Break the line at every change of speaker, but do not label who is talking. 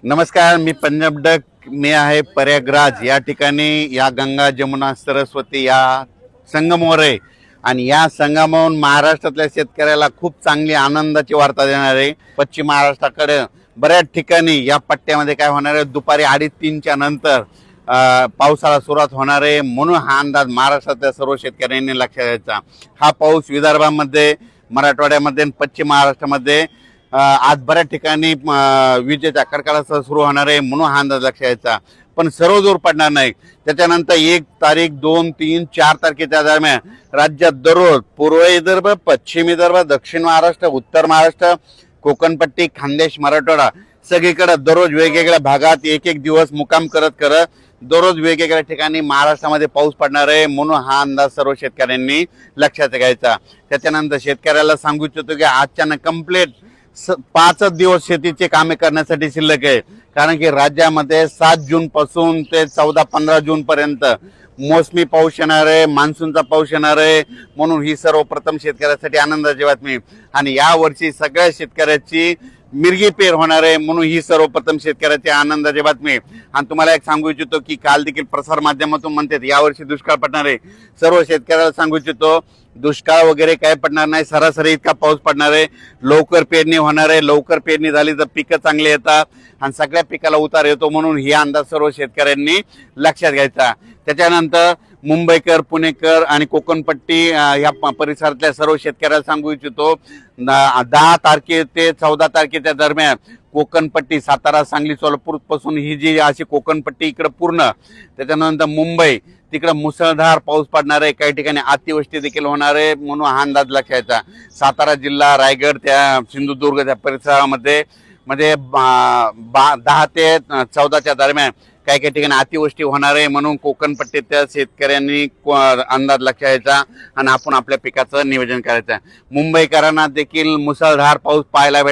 नमस्कार, मी पंजाब डक. मी आहे प्रयागराज या ठिकाणी. या गंगा जमुना सरस्वती या संगमावर आहे आणि या संगमावरून महाराष्ट्रातल्या शेतकऱ्याला खूप चांगली आनंदाची वार्ता देणार आहे. पश्चिम महाराष्ट्राकडे बऱ्याच ठिकाणी या पट्ट्यामध्ये काय होणार आहे, दुपारी 2:30-3च्या नंतर पावसाला सुरुवात होणार आहे. म्हणून हा अंदाज महाराष्ट्रातल्या सर्व शेतकऱ्यांनी लक्षात घ्यायचा. हा पाऊस विदर्भामध्ये, मराठवाड्यामध्ये आणि पश्चिम महाराष्ट्रामध्ये आज बऱ्याच ठिकाणी विजेच्या कडकडाटासह सुरू होणार आहे. म्हणून हा अंदाज लक्षात घ्यायचा. पण सर्व जोर पडणार नाही. त्याच्यानंतर 1 तारीख, 2, 3, 4 तारखेच्या दरम्यान राज्यात दररोज पूर्व विदर्भ, पश्चिम विदर्भ, दक्षिण महाराष्ट्र, उत्तर महाराष्ट्र, कोकणपट्टी, खानदेश, मराठवाडा सगळीकडे दररोज वेगवेगळ्या भागात एक एक दिवस मुक्काम करत करत दररोज वेगवेगळ्या ठिकाणी महाराष्ट्रामध्ये पाऊस पडणार आहे. म्हणून हा अंदाज सर्व शेतकऱ्यांनी लक्षात घ्यायचा. त्याच्यानंतर शेतकऱ्याला सांगू इच्छितो की आजच्या कंप्लीट 5 दिवस शेतीचे कामे करण्यासाठी शिल्लक आहे. कारण की राज्यामध्ये 7 जून पासून ते 14-15 जून पर्यंत मोसमी पाऊस येणार आहे, मान्सूनचा पाऊस येणार आहे. म्हणून ही सर्वप्रथम शेतकऱ्यासाठी आनंदाची बातमी. आणि या वर्षी सगळ्या शेतकऱ्याची मिरगी पेर होणार आहे. म्हणून ही सर्वप्रथम शेतकऱ्याची आनंदाची बातमी. आणि तुम्हाला एक सांगू इच्छितो की काल देखील प्रसार माध्यमातून म्हणतात यावर्षी दुष्काळ पडणार आहे. सर्व शेतकऱ्याला सांगू इच्छितो दुष्काळ वगैरे काय पडणार नाही. सरासरी इतका पाऊस पडणार आहे. लवकर पेरणी होणार आहे. लवकर पेरणी झाली तर पिकं चांगली येतात आणि सगळ्या पिकाला उतार येतो. म्हणून ही अंदाज सर्व शेतकऱ्यांनी लक्षात घ्यायचा. त्याच्यानंतर मुंबईकर, पुणेकर आणि कोकणपट्टी या परिसरातल्या सर्व शेतकऱ्याला सांगू इच्छितो 10 तारखे ते 14 तारखेच्या दरम्यान कोकणपट्टी, सातारा, सांगली, सोलापूर पासून ही जी अशी कोकणपट्टी इकडे पूर्ण, त्याच्यानंतर मुंबई तिकडे मुसळधार पाऊस पडणार आहे. काही ठिकाणी अतिवृष्टी देखील होणार आहे. म्हणून हा अंदाज लक्षात घ्यायचा. सातारा जिल्हा, रायगड, त्या सिंधुदुर्ग त्या परिसरामध्ये 10 ते 14च्या दरम्यान काही काही ठिकाणी अतिवृष्टी होणार आहे. म्हणून कोकणपट्टीच्या शेतकऱ्यांनी अंदाज लक्षात घ्यायचा आणि आपण आपल्या पिकाचं नियोजन करायचं. मुंबईकरांना देखील मुसळधार पाऊस पाहायला भेट